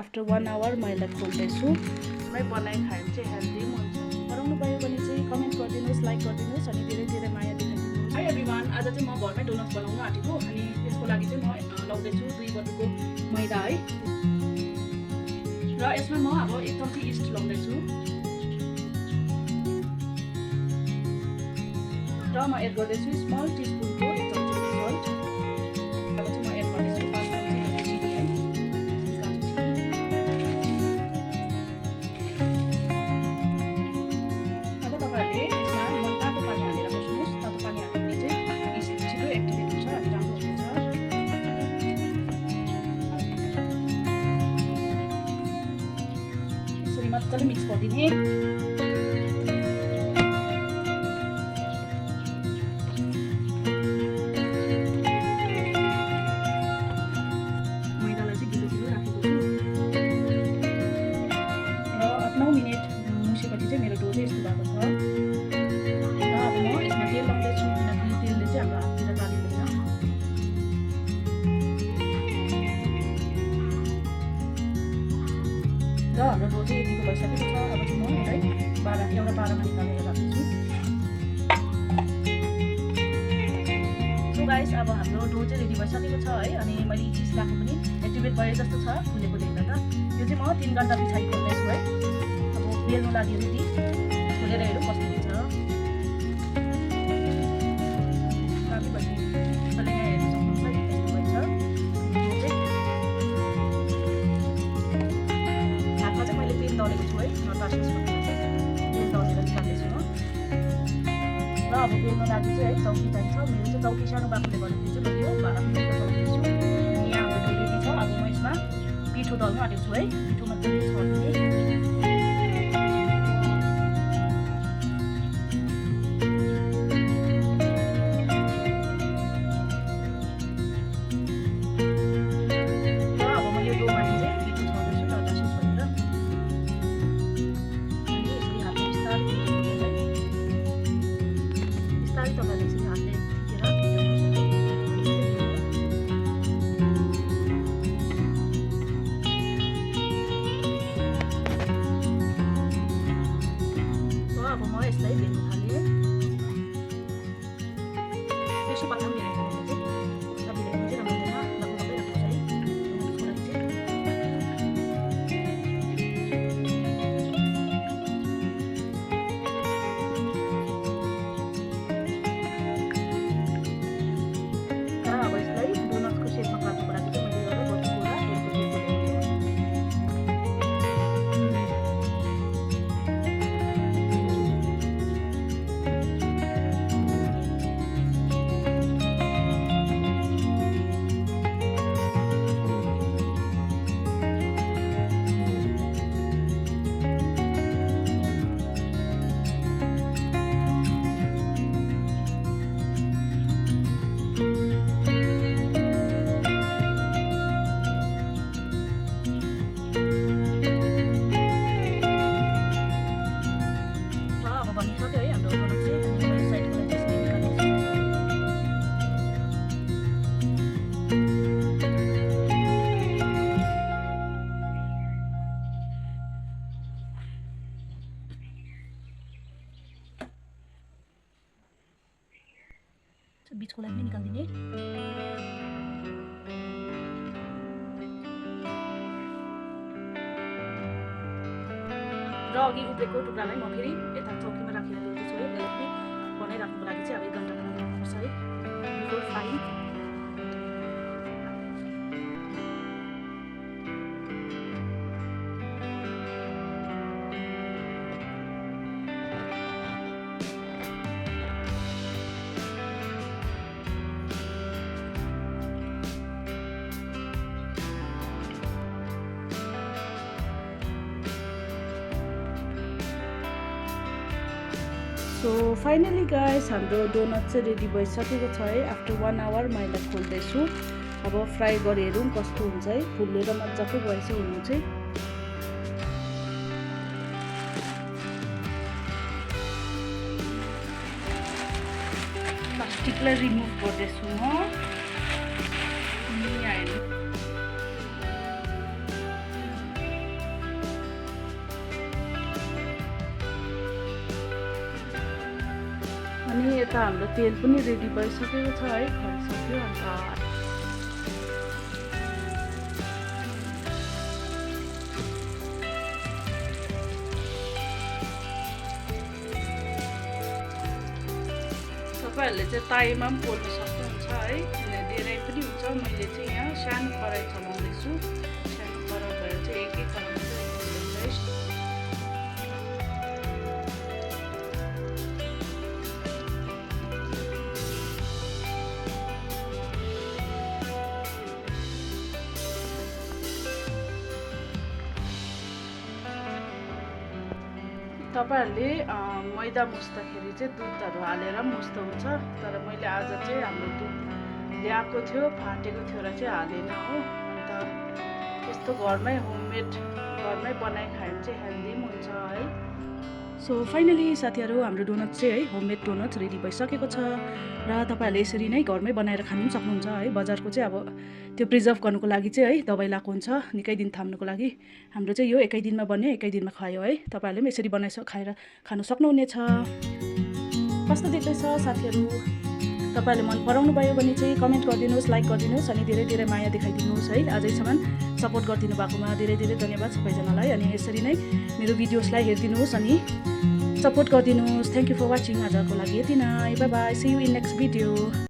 After 1 our म यसलाई खोल्दैछु। मैं बनाइ खायो भने चाहिँ हेल्दी हुन्छ। बनाउनु भयो भने चाहिँ कमेन्ट गरिदिनुहोस्, लाइक गरिदिनुहोस् अनि धेरै धेरै माया देखाइदिनुहोस्। हाई एभ्रिवान, आज चाहिँ म घरमै डोनट्स बनाउन आँटेको अनि त्यसको लागि चाहिँ म लाउँदैछु 2 बटुको मैदा है। र यसमा म अब 1 चम्ची इस्ट लाउँदैछु र म एड गर्दैछु स्मल टीस्पुनको 1 चम्ची सल्ट। अब चाहिँ म एड गर्दैछु 5 चम्ची चिनी है। अब तपाईहरुले यसमा मनतातो पानी हालेर बस्नुहोस्। तातो पानी हाल्यो भने चाहिँ इस्ट छिटो एक्टिभेट हुन्छ अनि राम्रो हुन्छ। यसरी मजाले मिक्स गरिदिने। मेरो डो चाहिँ यस्तो भएको छ र अब म यसमा तेल लाउँदैछु किनकि तेलले चाहिँ हाम्रो हाततिर गालिँदैन। र हाम्रो डो चाहिँ यतिको भइसकेको छ। अब चाहिँ म यसलाई एउटा पारामा निकालेर राख्छु। सो गाइस, अब हाम्रो डो चाहिँ रेडी भइसकेको छ है। अनि मैले चिज लाएको पनि एक्टिभेट भए जस्तो छ फुलेको देख्दा त। यो चाहिँ म 3 घण्टा पछाडि खोल्दैछु है। बेल्नु लागि रेडी खोलेर हेरौँ कस्तो हुन्छ। दामी भयो। तपाईँले यहाँ हेर्न सक्नुहुन्छ नि यस्तो भएछ। हातमा चाहिँ मैले तेल दलेको छु है। नटासोस् भनेर चाहिँ तेल दलेर निकाल्दैछु म। र अब बेल्नु लागि चाहिँ है चौकी चाहिन्छ। मेरो चाहिँ चौकी सानो बाकोले गर्दाखेरि चाहिँ मैले यो 12 मिनटको चलाउँदैछु। यहाँ हाम्रो रेडी छ। अब म यसमा पिठो दल्नु आँटेको छु है। पिठो मजाले छर्दिने। अब म यसलाई बेल्न थालेँ। त्यसो पठाउँ धेरै चाहिँ सजिलै हुन्छ र मलाई लगभग राख्नु छ है। त्यसको लागि चाहिँ अब यसलाई डोनट्सको शेपमा काट्नुको लागि चाहिँ मैले एउटा बटुको र हेलको टेप बीचको लागि निकाल्दिने। र अघि उब्रेको टुक्रालाई म फेरि यता चौकीमा राखेर ल्याउँदैछु है। यसलाई बनाइराख्नुको लागि चाहिँ अब 1 घण्टा राख्नुपर्छ है before frying. So finally guys, हाम्रो डोनट चाहिँ रेडी भइसकेको छ है। आफ्टर 1 आवर म यसलाई खोल्दैछु। अब फ्राई गरी हेरौँ कस्तो हुन्छ है। फुलेर मजाको भएछ हुनु चाहिँ। प्लास्टिकलाई रिमुभ गर्दैछु म। अनि यता हाम्रो तेल पनि रेडी भइसकेको छ है, खरिसक्यो। अन्त तपाईँहरूले चाहिँ ताईमा पनि पोल्न सक्नुहुन्छ है, धेरै पनि हुन्छ। मैले चाहिँ यहाँ सानो कराई चलाउँदैछु, सानो कराई भएर चाहिँ एक कराई तपाईहरूले मैदा मुस्दाखेरि चाहिँ दुधहरू हालेर मुस्दा हुन्छ, तर मैले आज चाहिँ हाम्रो दुध ल्याएको थियो, फाटेको थियो र चाहिँ हालेन हो। अन्त यस्तो घरमै होममेड घरमै बनाइ खायो भने चाहिँ हेल्दी पनि हुन्छ है। सो फाइनली साथीहरू हाम्रो डोनट चाहिँ है होममेड डोनट रेडी भइसकेको छ र तपाईँहरूले यसरी नै घरमै बनाएर खानु पनि सक्नुहुन्छ है। बजारको चाहिँ अब त्यो प्रिजर्भ गर्नुको लागि चाहिँ है दबाई लगाएको हुन्छ, निकै दिन थाम्नुको लागि। हाम्रो चाहिँ यो एकै दिनमा बन्यो, एकै दिनमा खायो है। तपाईँहरूले पनि यसरी खाएर खानु सक्नुहुनेछ। कस्तो देख्दैछ साथीहरू? तपाईँहरूले मन पराउनु भयो भने चाहिँ कमेन्ट गरिदिनुहोस्, लाइक गरिदिनुहोस् अनि धेरै धेरै माया देखाइदिनुहोस् है। आजैसम्म सपोर्ट गरिदिनु भएकोमा धेरै धेरै धन्यवाद सबैजनालाई। अनि यसरी नै मेरो भिडियोसलाई हेरिदिनुहोस् अनि सपोर्ट गरिदिनुहोस्। Thank you for watching. आजको लागि यति नै, bye bye, see you in next video.